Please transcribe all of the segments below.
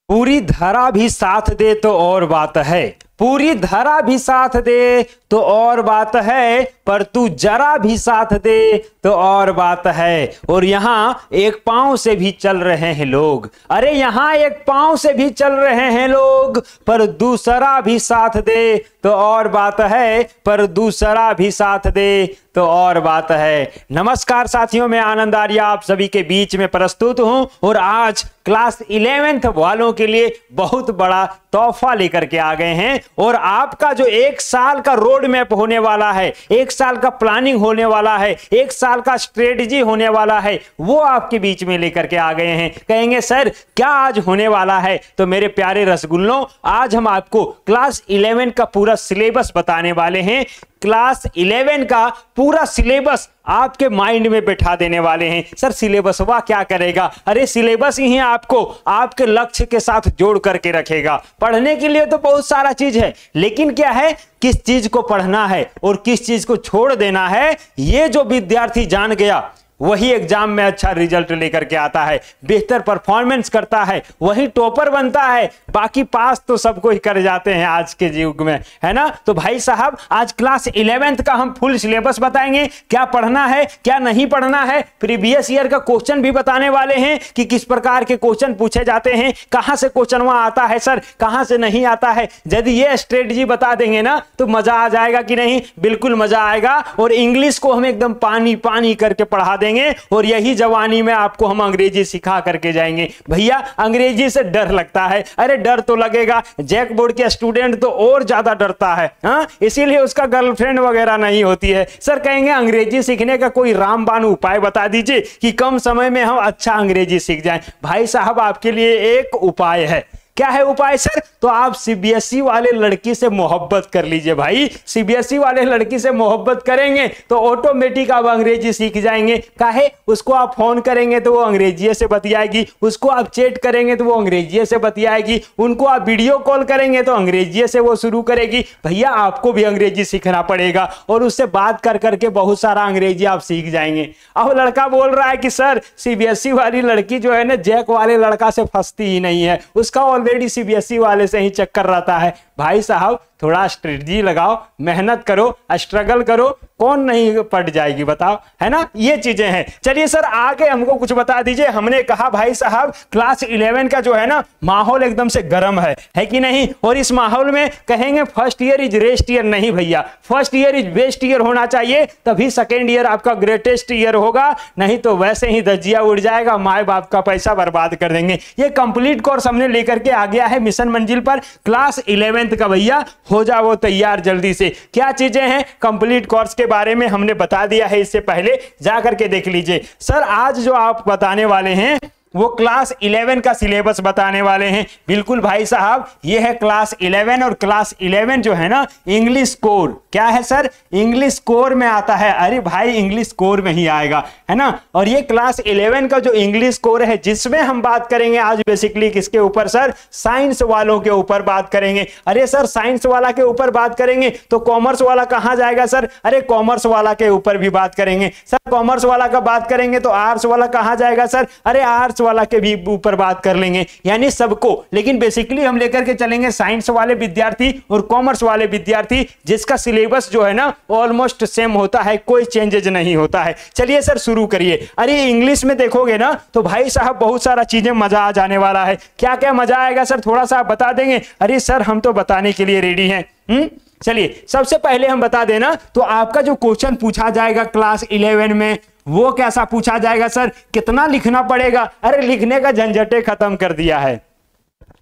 पूरी धरा भी साथ दे तो और बात है, पूरी धरा भी साथ दे तो और बात है, पर तू जरा भी साथ दे तो और बात है। और यहां एक पांव से भी चल रहे हैं लोग, अरे यहां एक पांव से भी चल रहे हैं लोग, पर दूसरा भी साथ दे तो और बात है, पर दूसरा भी साथ दे तो और बात है। नमस्कार साथियों, मैं आनंद आर्य आप सभी के बीच में प्रस्तुत हूं और आज क्लास 11th वालों के लिए बहुत बड़ा तोहफा लेकर के आ गए हैं। और आपका जो एक साल का रोड मैप होने वाला है, एक साल का प्लानिंग होने वाला है, एक साल का स्ट्रेटजी होने वाला है, वो आपके बीच में लेकर के आ गए हैं। कहेंगे सर क्या आज होने वाला है? तो मेरे प्यारे रसगुल्लों, आज हम आपको क्लास 11 का पूरा सिलेबस बताने वाले हैं। क्लास 11 का पूरा सिलेबस आपके माइंड में बैठा देने वाले हैं। सर सिलेबस वह क्या करेगा? अरे सिलेबस ही आपको आपके लक्ष्य के साथ जोड़ करके रखेगा। पढ़ने के लिए तो बहुत सारा चीज है, लेकिन क्या है, किस चीज को पढ़ना है और किस चीज को छोड़ देना है, ये जो विद्यार्थी जान गया वही एग्जाम में अच्छा रिजल्ट लेकर के आता है, बेहतर परफॉर्मेंस करता है, वही टॉपर बनता है। बाकी पास तो सबको ही कर जाते हैं आज के युग में, है ना। तो भाई साहब आज क्लास 11th का हम फुल सिलेबस बताएंगे, क्या पढ़ना है क्या नहीं पढ़ना है, प्रीवियस ईयर का क्वेश्चन भी बताने वाले हैं कि किस प्रकार के क्वेश्चन पूछे जाते हैं, कहां से क्वेश्चन वहां आता है सर, कहां से नहीं आता है। यदि ये स्ट्रेटजी बता देंगे ना तो मजा आ जाएगा कि नहीं? बिल्कुल मजा आएगा। और इंग्लिश को हम एकदम पानी पानी करके पढ़ा देंगे और यही जवानी में आपको हम अंग्रेजी सिखा करके जाएंगे। भैया अंग्रेजी से डर लगता है, अरे डर तो लगेगा, जैक बोर्ड के स्टूडेंट तो और ज्यादा डरता है, हाँ, इसीलिए उसका गर्लफ्रेंड वगैरह नहीं होती है। सर कहेंगे अंग्रेजी सीखने का कोई रामबाण उपाय बता दीजिए कि कम समय में हम अच्छा अंग्रेजी सीख जाएं। भाई साहब आपके लिए एक उपाय है। क्या है उपाय सर? तो आप सीबीएसई वाले लड़की से मोहब्बत कर लीजिए भाई। सीबीएसई वाले लड़की से मोहब्बत करेंगे तो ऑटोमेटिक आप अंग्रेजी सीख जाएंगे। काहे? उसको आप फोन करेंगे तो वो अंग्रेजी से बतियाएगी, उसको आप चैट करेंगे तो वो अंग्रेजी से बतियाएगी, उनको आप वीडियो कॉल करेंगे तो अंग्रेजी से वो शुरू करेगी। भैया आपको भी अंग्रेजी सीखना पड़ेगा और उससे बात कर करके बहुत सारा अंग्रेजी आप सीख जाएंगे। अब लड़का बोल रहा है कि सर सीबीएसई वाली लड़की जो है ना, जैक वाले लड़का से फंसती ही नहीं है, उसका ऑलरेडी सीबीएसई वाले से ही चक्कर रहता है। भाई साहब थोड़ा स्ट्रेटजी लगाओ, मेहनत करो, स्ट्रगल करो, कौन नहीं पड़ जाएगी बताओ, है ना। ये चीजें हैं। चलिए सर आगे हमको कुछ बता दीजिए। हमने कहा भाई साहब क्लास 11 का जो है ना माहौल एकदम से गर्म है कि नहीं? और इस माहौल में कहेंगे first year is rest year, नहीं भैया, first year is best year होना चाहिए, तभी सेकेंड ईयर आपका ग्रेटेस्ट ईयर होगा, नहीं तो वैसे ही दजिया उड़ जाएगा, माए बाप का पैसा बर्बाद कर देंगे। ये कंप्लीट कोर्स हमने लेकर के आ गया है मिशन मंजिल पर। क्लास 11th का भैया हो जाओ तैयार जल्दी से। क्या चीजें हैं कंप्लीट कोर्स के बारे में हमने बता दिया है, इससे पहले जाकर के देख लीजिए। सर आज जो आप बताने वाले हैं वो क्लास 11 का सिलेबस बताने वाले हैं। बिल्कुल भाई साहब, ये है क्लास 11 और क्लास 11 जो है ना इंग्लिश कोर। क्या है सर? इंग्लिश कोर में आता है। अरे भाई इंग्लिश कोर में ही आएगा, है ना। और ये क्लास 11 का जो इंग्लिश कोर है, जिसमें हम बात करेंगे आज बेसिकली किसके ऊपर सर? साइंस वालों के ऊपर बात करेंगे। अरे सर साइंस वाला के ऊपर बात करेंगे तो कॉमर्स वाला कहां जाएगा सर? अरे कॉमर्स वाला के ऊपर भी बात करेंगे। सर कॉमर्स वाला का बात करेंगे तो आर्ट्स वाला कहां जाएगा सर? अरे आर्ट्स वाला के भी ऊपर बात कर लेंगे, यानी सबको। लेकिन बेसिकली हम लेकर के चलेंगे साइंस वाले विद्यार्थी और कॉमर्स वाले विद्यार्थी, जिसका सिलेबस जो है ना ऑलमोस्ट सेम होता है, कोई चेंजेज नहीं होता है। चलिए सर शुरू करिए। अरे इंग्लिश में देखोगे ना तो भाई साहब बहुत सारा चीजें मजा आ जाने वाला है। क्या क्या मजा आएगा सर थोड़ा सा आप बता देंगे? अरे सर हम तो बताने के लिए रेडी हैं। चलिए सबसे पहले हम बता देना तो आपका जो क्वेश्चन पूछा जाएगा क्लास 11 में वो कैसा पूछा जाएगा सर? कितना लिखना पड़ेगा? अरे लिखने का झंझटे खत्म कर दिया है।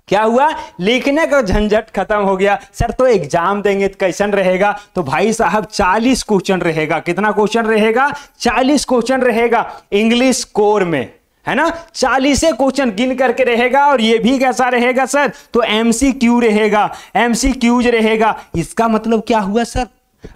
क्या हुआ? लिखने का झंझट खत्म हो गया। सर तो एग्जाम देंगे तो कैसन रहेगा? तो भाई साहब 40 क्वेश्चन रहेगा। कितना क्वेश्चन रहेगा? 40 क्वेश्चन रहेगा इंग्लिश कोर में, है ना। 40 क्वेश्चन गिन करके रहेगा। और ये भी कैसा रहेगा सर? तो एमसीक्यू रहेगा, एमसीक्यूज रहेगा। इसका मतलब क्या हुआ सर?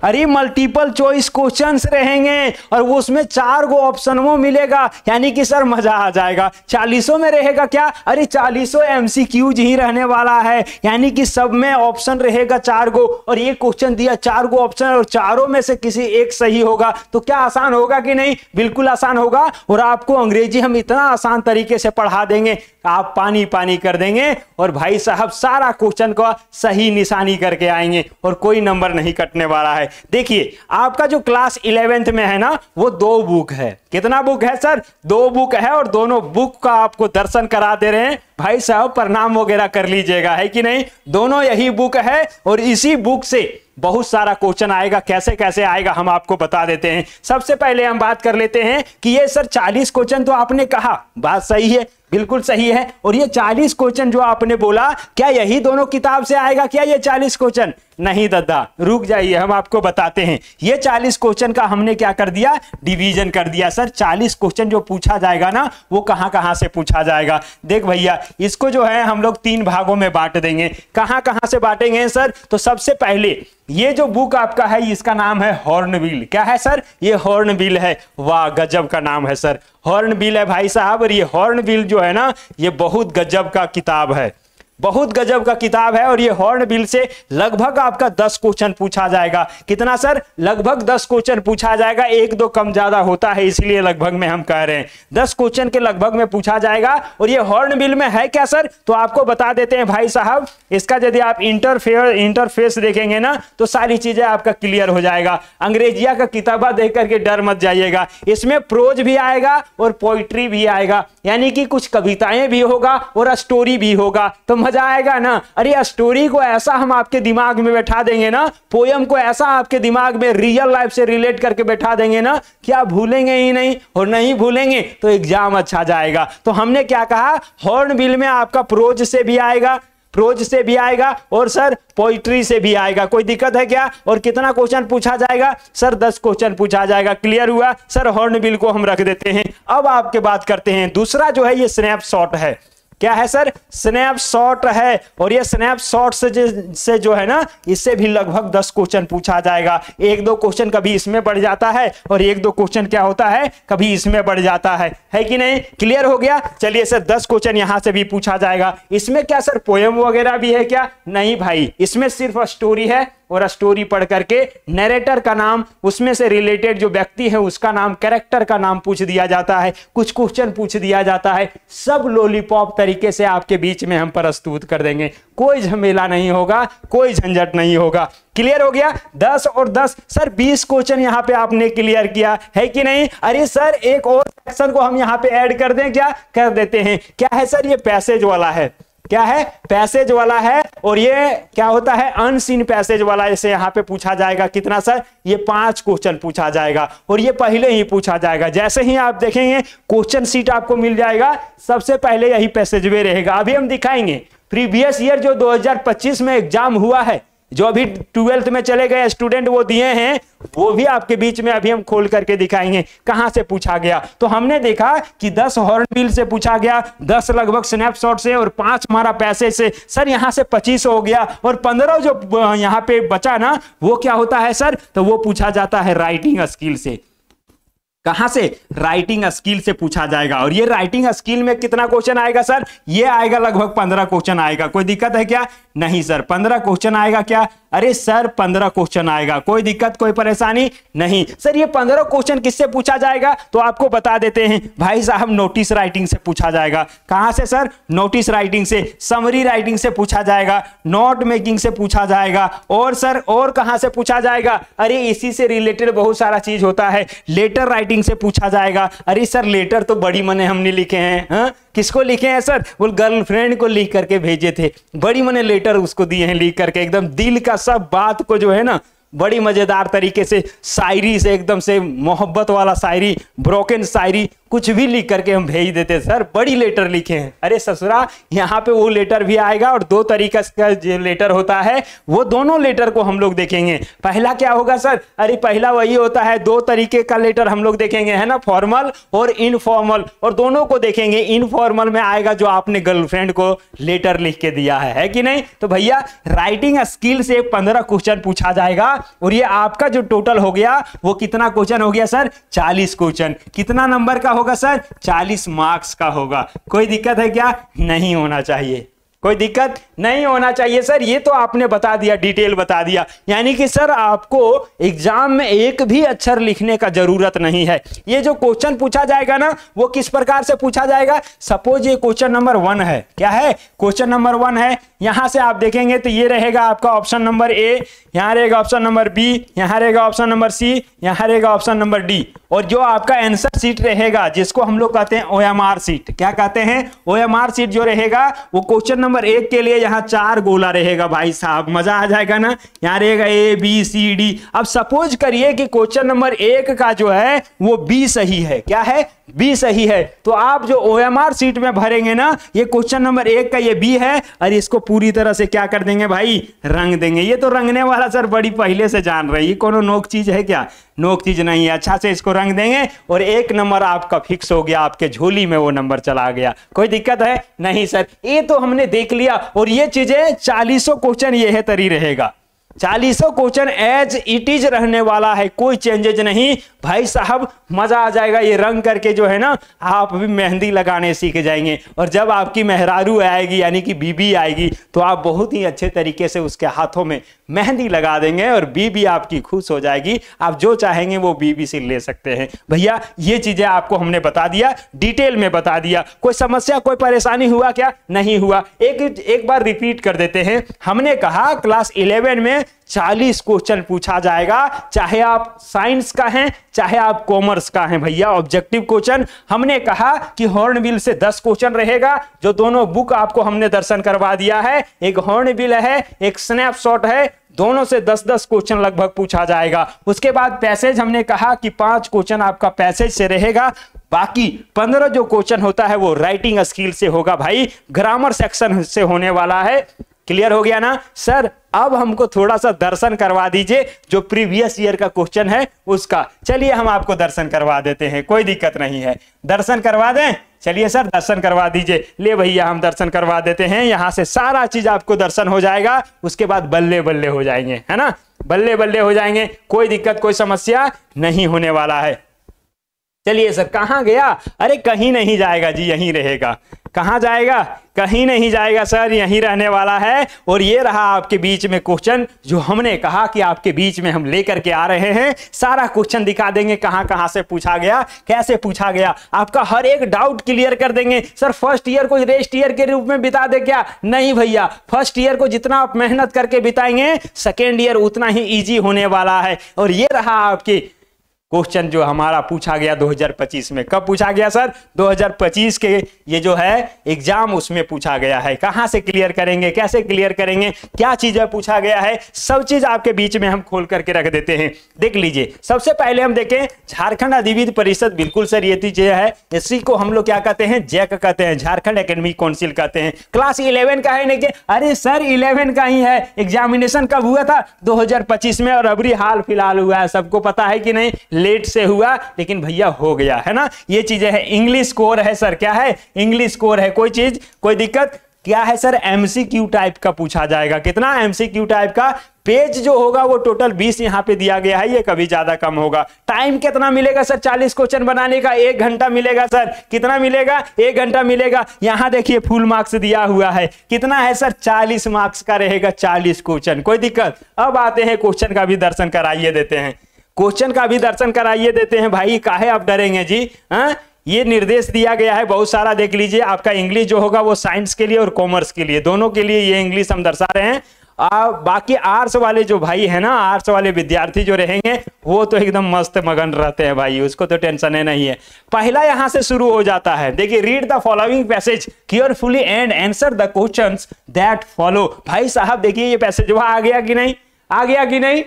अरे मल्टीपल चॉइस क्वेश्चंस रहेंगे और वो उसमें 4 गो ऑप्शन वो मिलेगा, यानी कि सर मजा आ जाएगा। 40 में रहेगा क्या? अरे 40 एमसीक्यूज ही रहने वाला है, यानी कि सब में ऑप्शन रहेगा 4 गो, और ये क्वेश्चन दिया 4 गो ऑप्शन और चारों में से किसी एक सही होगा, तो क्या आसान होगा कि नहीं? बिल्कुल आसान होगा। और आपको अंग्रेजी हम इतना आसान तरीके से पढ़ा देंगे, आप पानी पानी कर देंगे और भाई साहब सारा क्वेश्चन को सही निशानी करके आएंगे और कोई नंबर नहीं कटने वाला है। देखिए आपका जो क्लास 11th में है ना, वो 2 बुक है। कितना बुक है सर? 2 बुक है, और दोनों बुक का आपको दर्शन करा दे रहे हैं। भाई साहब प्रणाम वगैरह कर लीजिएगा, है कि नहीं? दोनों यही बुक है और इसी बुक से बहुत सारा क्वेश्चन आएगा। कैसे कैसे आएगा हम आपको बता देते हैं। सबसे पहले हम बात कर लेते हैं कि ये सर 40 क्वेश्चन तो आपने कहा, बात सही है, बिल्कुल सही है। और ये 40 क्वेश्चन जो आपने बोला, क्या यही दोनों किताब से आएगा क्या ये 40 क्वेश्चन? नहीं दादा, रुक जाइए, हम आपको बताते हैं। ये 40 क्वेश्चन का हमने क्या कर दिया? डिवीजन कर दिया। सर 40 क्वेश्चन जो पूछा जाएगा ना, वो कहां कहां से पूछा जाएगा? देख भैया, इसको जो है हम लोग 3 भागों में बांट देंगे। कहां कहां से बांटेंगे सर? तो सबसे पहले ये जो बुक आपका है, इसका नाम है हॉर्नबिल। क्या है सर? ये हॉर्नबिल है। वाह, गजब का नाम है सर, हॉर्नबिल है भाई साहब। और ये हॉर्नबिल जो है ना, ये बहुत गजब का किताब है, बहुत गजब का किताब है। और ये हॉर्नबिल से लगभग आपका 10 क्वेश्चन पूछा जाएगा। कितना सर? लगभग 10 क्वेश्चन पूछा जाएगा। 1-2 कम ज्यादा होता है, इसलिए लगभग में हम कह रहे हैं 10 क्वेश्चन के लगभग में पूछा जाएगा। और ये हॉर्नबिल में है क्या सर? तो आपको बता देते हैं भाई साहब, इसका यदि आप इंटरफेस देखेंगे ना, तो सारी चीजें आपका क्लियर हो जाएगा। अंग्रेजिया का किताबा देख करके डर मत जाइएगा। इसमें प्रोज भी आएगा और पोइट्री भी आएगा, यानी कि कुछ कविताएं भी होगा और स्टोरी भी होगा, तो मजा आएगा ना। अरे स्टोरी को ऐसा हम आपके दिमाग में बैठा देंगे ना, पोयम को ऐसा आपके दिमाग में रियल लाइफ से रिलेट करके बैठा देंगे ना, क्या भूलेंगे ही नहीं। और नहीं भूलेंगे तो एग्जाम अच्छा जाएगा। तो हमने क्या कहा? हॉर्नबिल में आपका प्रोज से भी आएगा और सर पोइट्री से भी आएगा। कोई दिक्कत है क्या? और कितना क्वेश्चन पूछा जाएगा सर? 10 क्वेश्चन पूछा जाएगा। क्लियर हुआ सर? हॉर्नबिल को हम रख देते हैं। अब आपके बात करते हैं, दूसरा जो है ये स्नैपशॉट है। क्या है सर? स्नैपशॉट है। और ये स्नैपशॉट से जो है ना, इससे भी लगभग 10 क्वेश्चन पूछा जाएगा। 1-2 क्वेश्चन कभी इसमें बढ़ जाता है और 1-2 क्वेश्चन क्या होता है, कभी इसमें बढ़ जाता है कि नहीं? क्लियर हो गया? चलिए सर, 10 क्वेश्चन यहां से भी पूछा जाएगा। इसमें क्या सर पोयम वगैरह भी है क्या? नहीं भाई, इसमें सिर्फ स्टोरी है, और स्टोरी पढ़ करके नरेटर का नाम, उसमें से रिलेटेड जो व्यक्ति है उसका नाम, कैरेक्टर का नाम पूछ दिया जाता है, कुछ क्वेश्चन पूछ दिया जाता है। सब लॉलीपॉप तरीके से आपके बीच में हम प्रस्तुत कर देंगे। कोई झमेला नहीं होगा, कोई झंझट नहीं होगा। क्लियर हो गया? 10 और 10 सर 20 क्वेश्चन यहां पे आपने क्लियर किया, है कि नहीं? अरे सर एक और सेक्शन को हम यहां पे ऐड कर दें क्या? कर देते हैं। क्या है सर? ये पैसेज वाला है। क्या है? पैसेज वाला है। और ये क्या होता है? अनसीन पैसेज वाला। इसे यहां पे पूछा जाएगा। कितना सर? ये 5 क्वेश्चन पूछा जाएगा, और ये पहले ही पूछा जाएगा। जैसे ही आप देखेंगे क्वेश्चन सीट आपको मिल जाएगा, सबसे पहले यही पैसेज वे रहेगा। अभी हम दिखाएंगे प्रीवियस ईयर जो 2025 में एग्जाम हुआ है, जो अभी 12th में चले गए स्टूडेंट वो दिए हैं, वो भी आपके बीच में अभी हम खोल करके दिखाएंगे कहां से पूछा गया। तो हमने देखा कि 10 हॉर्नबिल से पूछा गया, 10 लगभग स्नैपशॉट से, और 5 हमारा पैसे से। सर यहां से 25 हो गया, और 15 जो यहां पे बचा ना, वो क्या होता है सर? तो वो पूछा जाता है राइटिंग स्किल से। कहां से? राइटिंग स्किल से पूछा जाएगा। और ये राइटिंग स्किल में कितना क्वेश्चन आएगा सर? ये आएगा लगभग 15 क्वेश्चन आएगा। कोई दिक्कत है क्या? नहीं सर, 15 क्वेश्चन आएगा क्या? अरे सर 15 क्वेश्चन आएगा। कोई दिक्कत, कोई परेशानी नहीं। सर ये 15 क्वेश्चन किससे पूछा जाएगा? तो आपको बता देते हैं भाई साहब, नोटिस राइटिंग से पूछा जाएगा। कहां से सर? नोटिस राइटिंग से। समरी राइटिंग से पूछा जाएगा, नोट मेकिंग से पूछा जाएगा, और सर और कहां से पूछा जाएगा? अरे इसी से रिलेटेड बहुत सारा चीज होता है। लेटर राइटिंग से पूछा जाएगा। अरे सर लेटर तो बड़ी मने हमने लिखे हैं। हाँ, किसको लिखे हैं सर? वो गर्लफ्रेंड को लिख करके भेजे थे। बड़ी मने लेटर उसको दिए हैं लिख करके, एकदम दिल का सब बात को जो है ना, बड़ी मजेदार तरीके से शायरी से, एकदम से मोहब्बत वाला शायरी, ब्रोकन शायरी, कुछ भी लिख करके हम भेज देते। सर बड़ी लेटर लिखे हैं। अरे ससुरा, यहाँ पे वो लेटर भी आएगा, और 2 तरीका का जो लेटर होता है, वो दोनों लेटर को हम लोग देखेंगे। पहला क्या होगा सर? अरे पहला वही होता है, 2 तरीके का लेटर हम लोग देखेंगे, है ना, फॉर्मल और इनफॉर्मल, और दोनों को देखेंगे। इनफॉर्मल में आएगा जो आपने गर्लफ्रेंड को लेटर लिख के दिया है कि नहीं? तो भैया राइटिंग स्किल से 15 क्वेश्चन पूछा जाएगा, और ये आपका जो टोटल हो गया वो कितना क्वेश्चन हो गया सर? 40 क्वेश्चन। कितना नंबर का होगा सर? 40 मार्क्स का होगा। कोई दिक्कत है क्या? नहीं होना चाहिए, कोई दिक्कत नहीं होना चाहिए सर। ये तो आपने बता दिया, डिटेल बता दिया, यानी कि सर आपको एग्जाम में एक भी अक्षर लिखने का जरूरत नहीं है। ये जो क्वेश्चन पूछा जाएगा ना वो किस प्रकार से पूछा जाएगा? सपोज ये क्वेश्चन नंबर 1 है, क्या है? क्वेश्चन नंबर 1 है। यहां से आप देखेंगे तो ये रहेगा आपका ऑप्शन नंबर ए, यहां रहेगा ऑप्शन नंबर बी, यहां रहेगा ऑप्शन नंबर सी, यहां रहेगा ऑप्शन नंबर डी, और जो आपका आंसर सीट रहेगा जिसको हम लोग कहते हैं OMR सीट। क्या कहते हैं? OMR सीट जो रहेगा वो क्वेश्चन नंबर 1 के लिए यहाँ 4 गोला रहेगा भाई साहब, मजा आ जाएगा ना। यहाँ रहेगा A B C D। अब सपोज करिए कि क्वेश्चन नंबर 1 का जो है वो B सही है। क्या है? B सही है। तो आप जो OMR सीट में भरेंगे ना, ये क्वेश्चन नंबर 1 का ये B है, और इसको पूरी तरह से क्या कर देंगे भाई? रंग देंगे। ये तो रंगने वाला सर बड़ी पहले से जान रहे, ये कोनो नोक चीज है क्या? नोक चीज नहीं है। अच्छा से इसको रंग देंगे और 1 नंबर आपका फिक्स हो गया, आपके झोली में वो नंबर चला गया। कोई दिक्कत है? नहीं सर। ये तो हमने देख लिया, और ये चीजें 40 क्वेश्चन ये है तरी रहेगा। 40 क्वेश्चन एज इट इज रहने वाला है, कोई चेंजेज नहीं भाई साहब। मजा आ जाएगा ये रंग करके, जो है ना आप भी मेहंदी लगाने सीख जाएंगे, और जब आपकी मेहरारू आएगी यानी कि बीबी आएगी तो आप बहुत ही अच्छे तरीके से उसके हाथों में मेहंदी लगा देंगे और बीबी आपकी खुश हो जाएगी। आप जो चाहेंगे वो बीबी से ले सकते हैं। भैया ये चीजें आपको हमने बता दिया, डिटेल में बता दिया। कोई समस्या कोई परेशानी हुआ क्या? नहीं हुआ। एक बार रिपीट कर देते हैं। हमने कहा क्लास 11 में 40 क्वेश्चन पूछा जाएगा, चाहे आप साइंस का हैं चाहे आप कॉमर्स का हैं। भैया ऑब्जेक्टिव क्वेश्चन हमने कहा कि हॉर्नबिल से 10 क्वेश्चन रहेगा, जो दोनों बुक आपको हमने दर्शन करवा दिया है। एक हॉर्नबिल है, एक स्नैपशॉट है, दोनों से 10-10 क्वेश्चन लगभग पूछा जाएगा। उसके बाद पैसेज हमने कहा कि 5 क्वेश्चन आपका पैसेज से रहेगा, बाकी 15 जो क्वेश्चन होता है वो राइटिंग स्किल से होगा भाई, ग्रामर सेक्शन से होने वाला है। क्लियर हो गया ना सर? अब हमको थोड़ा सा दर्शन करवा दीजिए जो प्रीवियस ईयर का क्वेश्चन है उसका। चलिए हम आपको दर्शन करवा देते हैं, कोई दिक्कत नहीं है। दर्शन करवा दें? चलिए सर दर्शन करवा दीजिए। ले भैया हम दर्शन करवा देते हैं, यहां से सारा चीज आपको दर्शन हो जाएगा। उसके बाद बल्ले बल्ले हो जाएंगे, है ना? बल्ले बल्ले हो जाएंगे, कोई दिक्कत कोई समस्या नहीं होने वाला है। चलिए सर कहां गया? अरे कहीं नहीं जाएगा जी, यहीं रहेगा। कहां जाएगा? कहीं नहीं जाएगा सर, यहीं रहने वाला है। और ये रहा आपके बीच में क्वेश्चन जो हमने कहा कि आपके बीच में हम लेकर के आ रहे हैं। सारा क्वेश्चन दिखा देंगे, कहां कहां से पूछा गया, कैसे पूछा गया, आपका हर एक डाउट क्लियर कर देंगे। सर फर्स्ट ईयर को रेस्ट ईयर के रूप में बिता दे क्या? नहीं भैया, फर्स्ट ईयर को जितना आप मेहनत करके बिताएंगे सेकेंड ईयर उतना ही ईजी होने वाला है। और ये रहा आपकी क्वेश्चन जो हमारा पूछा गया 2025 में। कब पूछा गया सर? 2025 के ये जो है एग्जाम उसमें पूछा गया है। कहां से क्लियर करेंगे, कैसे क्लियर करेंगे, क्या चीजें पूछा गया है, सब चीज आपके बीच में हम खोल करके रख देते हैं। देख लीजिए, सबसे पहले हम देखें झारखंड अधिविद्य परिषद। बिल्कुल सर ये चीजें है, इसी को हम लोग क्या कहते हैं? जैक कहते हैं, झारखंड एकेडमिक काउंसिल कहते हैं। क्लास 11 का है नहीं? अरे सर 11 का ही है। एग्जामिनेशन कब हुआ था? 2025 में, और अभी हाल फिलहाल हुआ है। सबको पता है कि नहीं? लेट से हुआ लेकिन भैया हो गया, है ना? ये चीजें है। इंग्लिश कोर है सर, क्या है? इंग्लिश कोर है। कोई चीज कोई दिक्कत? क्या है सर? एमसीक्यू टाइप का पूछा जाएगा। कितना? एमसीक्यू टाइप का। पेज जो होगा वो टोटल 20 यहां पे दिया गया है, ये कभी ज्यादा कम होगा। टाइम कितना मिलेगा सर 40 क्वेश्चन बनाने का? 1 घंटा मिलेगा सर। कितना मिलेगा? 1 घंटा मिलेगा। यहां देखिए फुल मार्क्स दिया हुआ है। कितना है सर? 40 मार्क्स का रहेगा 40 क्वेश्चन। कोई दिक्कत? अब आते हैं क्वेश्चन का भी दर्शन कराइए देते हैं। क्वेश्चन का भी दर्शन कराइए देते हैं भाई, काहे आप डरेंगे जी? हाँ, ये निर्देश दिया गया है बहुत सारा। देख लीजिए, आपका इंग्लिश जो होगा वो साइंस के लिए और कॉमर्स के लिए, दोनों के लिए ये इंग्लिश हम दर्शा रहे हैं। बाकी आर्ट्स वाले जो भाई है ना, आर्ट्स वाले विद्यार्थी जो रहेंगे वो तो एकदम मस्त मगन रहते हैं भाई, उसको तो टेंशन है नहीं है। पहला यहां से शुरू हो जाता है। देखिए, read the following passage carefully and answer the questions that follow. भाई साहब देखिए ये पैसेज वहां आ गया कि नहीं? आ गया कि नहीं?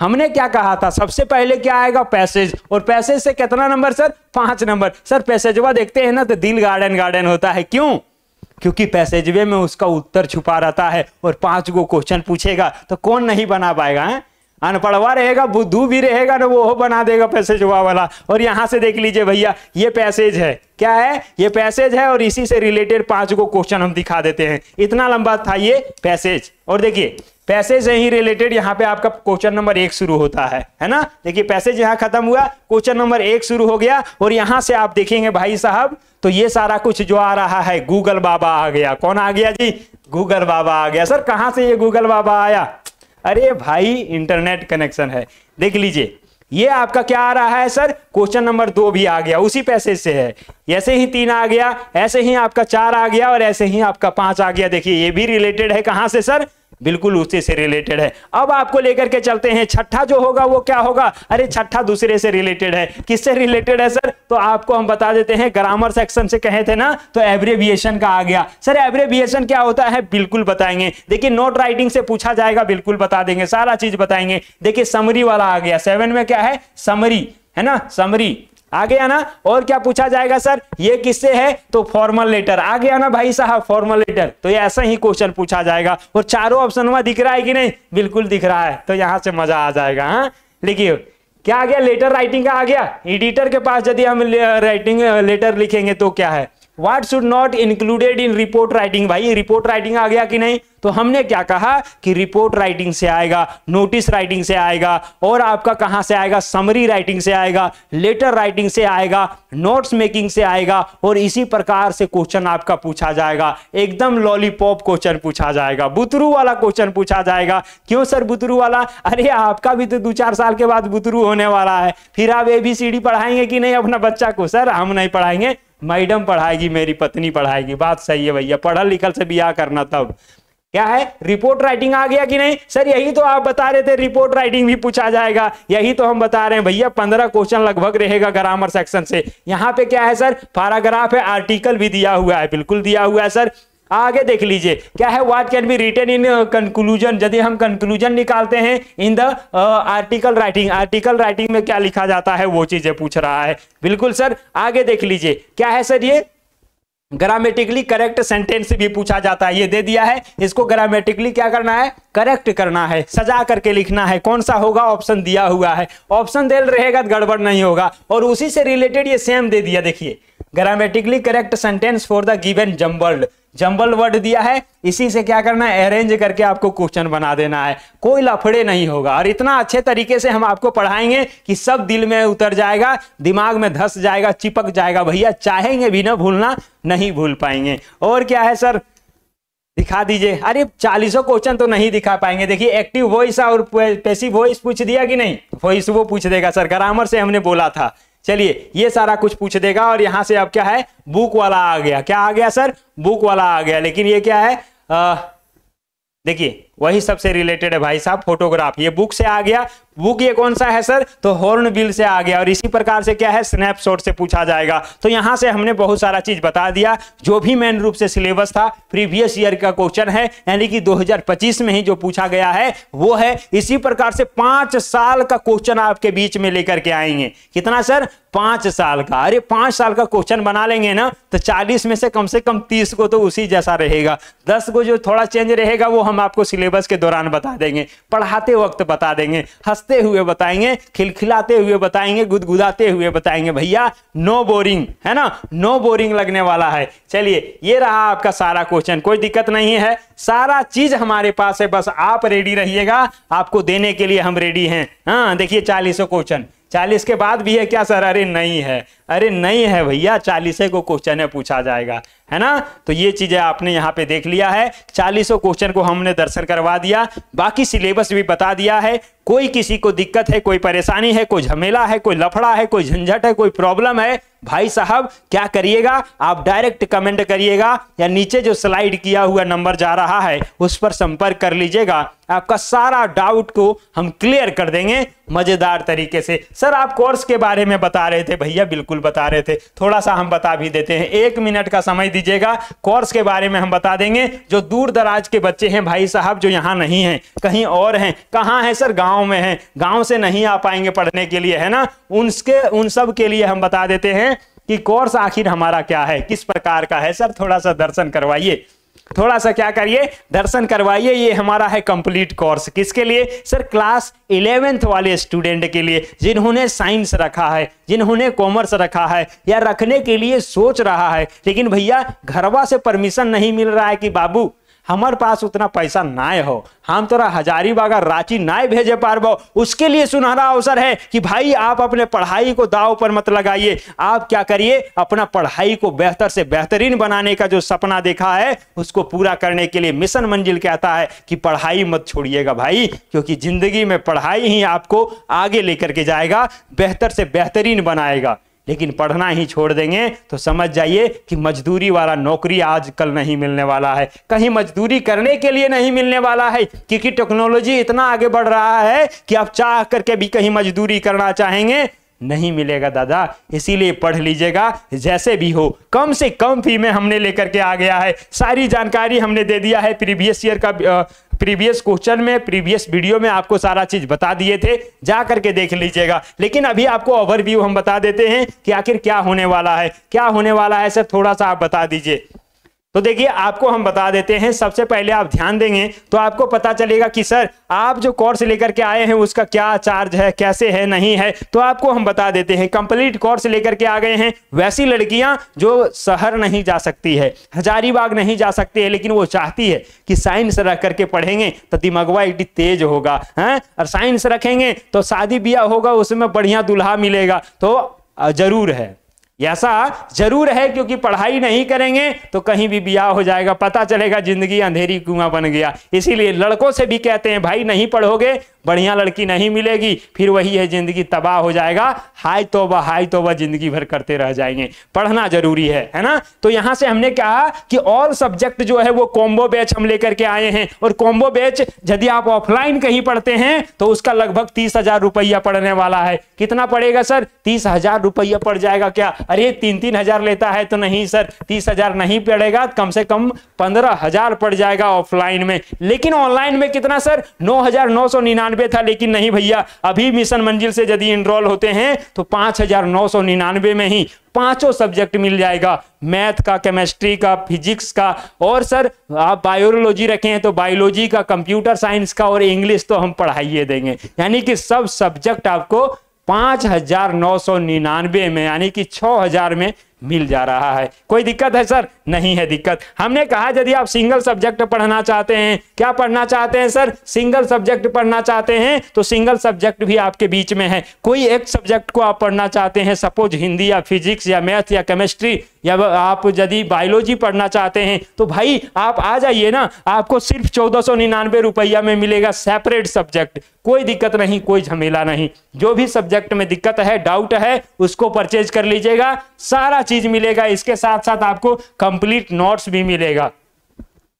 हमने क्या कहा था? सबसे पहले क्या आएगा? पैसेज। और पैसेज से कितना नंबर सर? 5 नंबर। सर पैसेजवा देखते हैं ना तो दिल गार्डन गार्डन होता है। क्यों? क्योंकि पैसेजवे में उसका उत्तर छुपा रहता है, और 5 गो क्वेश्चन पूछेगा तो कौन नहीं बना पाएगा? है अनपढ़वा रहेगा, बुद्धू भी रहेगा ना, वो बना देगा पैसेजवा वाला। और यहां से देख लीजिए भैया, ये पैसेज है। क्या है? ये पैसेज है, और इसी से रिलेटेड 5 गो क्वेश्चन हम दिखा देते हैं। इतना लंबा था ये पैसेज। और देखिए पैसे से ही रिलेटेड यहाँ पे आपका क्वेश्चन नंबर 1 शुरू होता है ना। देखिए पैसेज यहाँ खत्म हुआ, क्वेश्चन नंबर 1 शुरू हो गया और यहां से आप देखेंगे भाई साहब तो ये सारा कुछ जो आ रहा है, गूगल बाबा आ गया। कौन आ गया जी? गूगल बाबा आ गया। सर कहां से ये गूगल बाबा आया? अरे भाई इंटरनेट कनेक्शन है। देख लीजिए ये आपका क्या आ रहा है सर, क्वेश्चन नंबर 2 भी आ गया, उसी पैसेज से है। ऐसे ही 3 आ गया, ऐसे ही आपका 4 आ गया और ऐसे ही आपका 5 आ गया। देखिए ये भी रिलेटेड है, कहां से सर? बिल्कुल उसी से रिलेटेड है। अब आपको लेकर के चलते हैं, छठा जो होगा वो क्या होगा? अरे छठा दूसरे से रिलेटेड है। किससे रिलेटेड है सर? तो आपको हम बता देते हैं, ग्रामर सेक्शन से कहे थे ना, तो एब्रेविएशन का आ गया। सर एब्रेविएशन क्या होता है? बिल्कुल बताएंगे। देखिए नोट राइटिंग से पूछा जाएगा, बिल्कुल बता देंगे, सारा चीज बताएंगे। देखिए समरी वाला आ गया, 7 में क्या है? समरी है ना, समरी आ गया ना। और क्या पूछा जाएगा सर? ये किससे है? तो फॉर्मल लेटर आ गया ना भाई साहब, फॉर्मल लेटर। तो ये ऐसा ही क्वेश्चन पूछा जाएगा। और चारों ऑप्शन में दिख रहा है कि नहीं? बिल्कुल दिख रहा है, तो यहां से मजा आ जाएगा। हाँ लिखिए क्या आ गया? लेटर राइटिंग का आ गया। एडिटर के पास यदि हम राइटिंग लेटर लिखेंगे तो क्या है? What should not included in report writing. भाई रिपोर्ट राइटिंग आ गया कि नहीं? तो हमने क्या कहा कि रिपोर्ट राइटिंग से आएगा, नोटिस राइटिंग से आएगा, और आपका कहां से आएगा? समरी राइटिंग से आएगा, लेटर राइटिंग से आएगा, नोट्स मेकिंग से आएगा, और इसी प्रकार से क्वेश्चन आपका पूछा जाएगा। एकदम लॉलीपॉप क्वेश्चन पूछा जाएगा, बुतरू वाला क्वेश्चन पूछा जाएगा। क्यों सर बुतरू वाला? अरे आपका भी तो 2-4 साल के बाद बुतरू होने वाला है, फिर आप ABCD पढ़ाएंगे कि नहीं अपना बच्चा को? सर हम नहीं पढ़ाएंगे, मैडम पढ़ाएगी, मेरी पत्नी पढ़ाएगी। बात सही है भैया, पढ़ल लिखल से बियाह करना। तब क्या है? रिपोर्ट राइटिंग आ गया कि नहीं? सर यही तो आप बता रहे थे, रिपोर्ट राइटिंग भी पूछा जाएगा। यही तो हम बता रहे हैं भैया, 15 क्वेश्चन लगभग रहेगा ग्रामर सेक्शन से। यहाँ पे क्या है सर? पैराग्राफ है, आर्टिकल भी दिया हुआ है, बिल्कुल दिया हुआ है सर। आगे देख लीजिए क्या है? What can be written in conclusion. यदि हम कंक्लूजन निकालते हैं in the article writing, article writing में क्या लिखा जाता है, वो चीजें पूछ रहा है। बिल्कुल सर। आगे देख लीजिए क्या है सर? ये ग्रामेटिकली करेक्ट सेंटेंस भी पूछा जाता है। ये दे दिया है, इसको ग्रामेटिकली क्या करना है? करेक्ट करना है, सजा करके लिखना है। कौन सा होगा? ऑप्शन दिया हुआ है, ऑप्शन दे रहेगा तो गड़बड़ नहीं होगा। और उसी से रिलेटेड ये सेम दे दिया। देखिए grammatically correct sentence for the given jumble word दिया है, इसी से क्या करना है? अरेंज करके आपको क्वेश्चन बना देना है। कोई लफड़े नहीं होगा, और इतना अच्छे तरीके से हम आपको पढ़ाएंगे कि सब दिल में उतर जाएगा, दिमाग में धस जाएगा, चिपक जाएगा। भैया चाहेंगे भी ना भूलना, नहीं भूल पाएंगे। और क्या है सर? दिखा दीजिए। अरे 40 क्वेश्चन तो नहीं दिखा पाएंगे। देखिए एक्टिव वॉइस और पैसिव वॉइस पूछ दिया कि नहीं? वॉइस वो पूछ देगा सर, ग्रामर से हमने बोला था। चलिए ये सारा कुछ पूछ देगा। और यहां से अब क्या है? बुक वाला आ गया। क्या आ गया सर? बुक वाला आ गया। लेकिन ये क्या है? देखिए वही सबसे रिलेटेड है भाई साहब, फोटोग्राफ। ये बुक से आ गया। बुक ये कौन सा है सर? तो हॉर्नबिल से आ गया। और इसी प्रकार से क्या है? स्नैपशॉट से पूछा जाएगा। तो यहां से हमने बहुत सारा चीज बता दिया। जो भी मेन रूप से सिलेबस था, प्रीवियस ईयर का क्वेश्चन है, यानी कि 2025 में ही जो पूछा गया है वो है। इसी प्रकार से 5 साल का क्वेश्चन आपके बीच में लेकर के आएंगे। कितना सर? 5 साल का। अरे 5 साल का क्वेश्चन बना लेंगे ना, तो 40 में से कम 30 को तो उसी जैसा रहेगा। 10 को जो थोड़ा चेंज रहेगा वो हम आपको सिलेबस के दौरान बता देंगे, पढ़ाते वक्त बता देंगे, हंसते हुए बताएंगे, खिलखिलाते हुए बताएंगे, गुदगुदाते हुए बताएंगे। भैया नो बोरिंग है ना, नो बोरिंग लगने वाला है। चलिए ये रहा आपका सारा क्वेश्चन, कोई दिक्कत नहीं है, सारा चीज हमारे पास है। बस आप रेडी रहिएगा, आपको देने के लिए हम रेडी हैं। हाँ देखिए 40 क्वेश्चन, 40 के बाद भी है क्या सर? अरे नहीं है, अरे नहीं है भैया, 40 को क्वेश्चन है पूछा जाएगा, है ना। तो ये चीजें आपने यहाँ पे देख लिया है। 40 क्वेश्चन को हमने दर्शन करवा दिया, बाकी सिलेबस भी बता दिया है। कोई किसी को दिक्कत है, कोई परेशानी है, कोई झमेला है, कोई लफड़ा है, कोई झंझट है, कोई प्रॉब्लम है, भाई साहब क्या करिएगा? आप डायरेक्ट कमेंट करिएगा या नीचे जो स्लाइड किया हुआ नंबर जा रहा है उस पर संपर्क कर लीजिएगा। आपका सारा डाउट को हम क्लियर कर देंगे मजेदार तरीके से। सर आप कोर्स के बारे में बता रहे थे, भैया बिल्कुल बता रहे थे, थोड़ा सा हम बता भी देते हैं। 1 मिनट का समय दीजिएगा, कोर्स के बारे में हम बता देंगे। जो दूर दराज के बच्चे हैं भाई साहब, जो यहाँ नहीं हैं, कहीं और हैं, कहाँ है सर? गांव में हैं, गांव से नहीं आ पाएंगे पढ़ने के लिए, है ना, उन सब के लिए हम बता देते हैं कि कोर्स आखिर हमारा क्या है, किस प्रकार का है। सर थोड़ा सा दर्शन करवाइए, थोड़ा सा क्या करिए? दर्शन करवाइए। ये हमारा है कंप्लीट कोर्स। किसके लिए सर? क्लास 11th वाले स्टूडेंट के लिए, जिन्होंने साइंस रखा है, जिन्होंने कॉमर्स रखा है या रखने के लिए सोच रहा है, लेकिन भैया घरवा से परमिशन नहीं मिल रहा है कि बाबू हमारे पास उतना पैसा नाय हो, हम तोरा हजारीबाग रांची नाय भेजे पारबो, उसके लिए सुनहरा अवसर है कि भाई आप अपने पढ़ाई को दांव पर मत लगाइए। आप क्या करिए, अपना पढ़ाई को बेहतर से बेहतरीन बनाने का जो सपना देखा है उसको पूरा करने के लिए मिशन मंजिल कहता है कि पढ़ाई मत छोड़िएगा भाई, क्योंकि जिंदगी में पढ़ाई ही आपको आगे लेकर के जाएगा, बेहतर से बेहतरीन बनाएगा। लेकिन पढ़ना ही छोड़ देंगे तो समझ जाइए कि मजदूरी वाला नौकरी आजकल नहीं मिलने वाला है, कहीं मजदूरी करने के लिए नहीं मिलने वाला है, क्योंकि टेक्नोलॉजी इतना आगे बढ़ रहा है कि आप चाह करके भी कहीं मजदूरी करना चाहेंगे नहीं मिलेगा दादा। इसीलिए पढ़ लीजिएगा, जैसे भी हो कम से कम फी में हमने लेकर के आ गया है, सारी जानकारी हमने दे दिया है। प्रीवियस ईयर का प्रीवियस क्वेश्चन में, प्रीवियस वीडियो में आपको सारा चीज बता दिए थे, जा करके देख लीजिएगा। लेकिन अभी आपको ओवरव्यू हम बता देते हैं कि आखिर क्या होने वाला है, क्या होने वाला है सर, थोड़ा सा आप बता दीजिए। तो देखिए आपको हम बता देते हैं, सबसे पहले आप ध्यान देंगे तो आपको पता चलेगा कि सर आप जो कोर्स लेकर के आए हैं उसका क्या चार्ज है, कैसे है, नहीं है। तो आपको हम बता देते हैं, कंप्लीट कोर्स लेकर के आ गए हैं। वैसी लड़कियां जो शहर नहीं जा सकती है, हजारीबाग नहीं जा सकती है, लेकिन वो चाहती है कि साइंस रख करके पढ़ेंगे तो दिमागवा इतनी तेज होगा है, और साइंस रखेंगे तो शादी ब्याह होगा, उसमें बढ़िया दूल्हा मिलेगा। तो जरूर है, ऐसा जरूर है, क्योंकि पढ़ाई नहीं करेंगे तो कहीं भी ब्याह हो जाएगा, पता चलेगा जिंदगी अंधेरी कुआं बन गया। इसीलिए लड़कों से भी कहते हैं भाई नहीं पढ़ोगे बढ़िया लड़की नहीं मिलेगी, फिर वही है जिंदगी तबाह हो जाएगा, हाय तौबा जिंदगी भर करते रह जाएंगे। पढ़ना जरूरी है ना। तो यहां से हमने कहा कि ऑल सब्जेक्ट जो है वो कॉम्बो बैच हम लेकर के आए हैं, और कॉम्बो बैच यदि आप ऑफलाइन कहीं पढ़ते हैं तो उसका लगभग 30,000 रुपया पड़ने वाला है। कितना पड़ेगा सर? 30,000 रुपया पड़ जाएगा। क्या अरे 3-3 हजार लेता है? तो नहीं सर, 30,000 नहीं पड़ेगा, कम से कम 15,000 पड़ जाएगा ऑफलाइन में। लेकिन ऑनलाइन में कितना सर? 9,999 था। लेकिन नहीं भैया, अभी मिशन मंजिल से यदि इनरोल होते हैं तो 5,999 में ही पांचों सब्जेक्ट मिल जाएगा, मैथ का, केमिस्ट्री का, फिजिक्स का, और सर आप बायोलॉजी रखे हैं तो बायोलॉजी का, कंप्यूटर साइंस का, और इंग्लिश तो हम पढ़ाइए देंगे। यानी कि सब सब्जेक्ट आपको 5,999 में, यानी कि 6,000 में मिल जा रहा है। कोई दिक्कत है सर? नहीं है दिक्कत। हमने कहा यदि आप सिंगल सब्जेक्ट पढ़ना चाहते हैं, क्या पढ़ना चाहते हैं सर? सिंगल सब्जेक्ट पढ़ना चाहते हैं तो सिंगल सब्जेक्ट भी आपके बीच में है। कोई एक सब्जेक्ट को आप पढ़ना चाहते हैं, सपोज हिंदी या फिजिक्स या मैथ या केमिस्ट्री, या आप यदि बायोलॉजी पढ़ना चाहते हैं तो भाई आप आ जाइए ना, आपको सिर्फ 1499 रुपया में मिलेगा सेपरेट सब्जेक्ट। कोई दिक्कत नहीं, कोई झमेला नहीं। जो भी सब्जेक्ट में दिक्कत है, डाउट है, उसको परचेज कर लीजिएगा, सारा चीज मिलेगा। इसके साथ साथ आपको कंप्लीट नोट्स भी मिलेगा।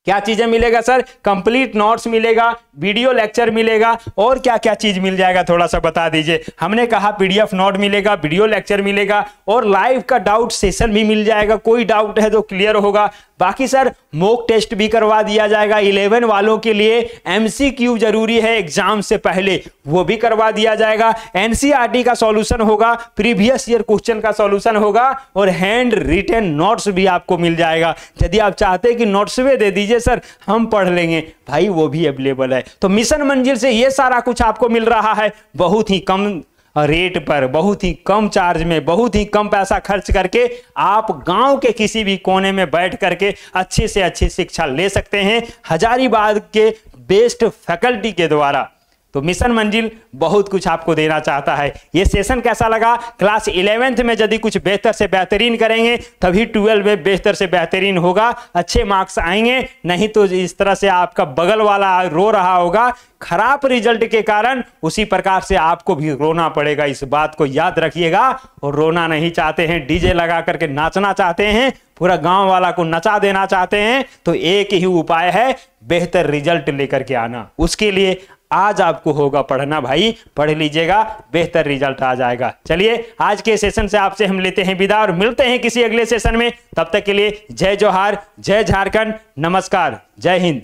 क्या चीजें मिलेगा सर? कंप्लीट नोट्स मिलेगा, वीडियो लेक्चर मिलेगा, और क्या क्या चीज मिल जाएगा थोड़ा सा बता दीजिए। हमने कहा पीडीएफ नोट मिलेगा, वीडियो लेक्चर मिलेगा, और लाइव का डाउट सेशन भी मिल जाएगा। कोई डाउट है तो क्लियर होगा। बाकी सर मॉक टेस्ट भी करवा दिया जाएगा। 11 वालों के लिए एमसीक्यू जरूरी है एग्जाम से पहले, वो भी करवा दिया जाएगा। एनसीईआरटी का सॉल्यूशन होगा, प्रीवियस ईयर क्वेश्चन का सॉल्यूशन होगा, और हैंड रिटन नोट्स भी आपको मिल जाएगा। यदि आप चाहते हैं कि नोट्स में दे दीजिए सर, हम पढ़ लेंगे, भाई वो भी अवेलेबल है। तो मिशन मंजिल से ये सारा कुछ आपको मिल रहा है बहुत ही कम रेट पर, बहुत ही कम चार्ज में, बहुत ही कम पैसा खर्च करके आप गांव के किसी भी कोने में बैठ करके अच्छी से अच्छी शिक्षा ले सकते हैं हजारीबाग के बेस्ट फैकल्टी के द्वारा। तो मिशन मंजिल बहुत कुछ आपको देना चाहता है। ये सेशन कैसा लगा? क्लास 11th में यदि कुछ बेहतर से बेहतरीन करेंगे तभी 12 में बेहतर से बेहतरीन होगा, अच्छे मार्क्स आएंगे। नहीं तो इस तरह से आपका बगल वाला रो रहा होगा खराब रिजल्ट के कारण, उसी प्रकार से आपको भी रोना पड़ेगा। इस बात को याद रखिएगा। और रोना नहीं चाहते हैं, डीजे लगा करके नाचना चाहते हैं, पूरा गांव वाला को नचा देना चाहते हैं, तो एक ही उपाय है, बेहतर रिजल्ट लेकर के आना। उसके लिए आज आपको होगा पढ़ना भाई, पढ़ लीजिएगा, बेहतर रिजल्ट आ जाएगा। चलिए आज के सेशन से आपसे हम लेते हैं विदा और मिलते हैं किसी अगले सेशन में। तब तक के लिए जय जोहार, जय झारखंड, नमस्कार, जय हिंद।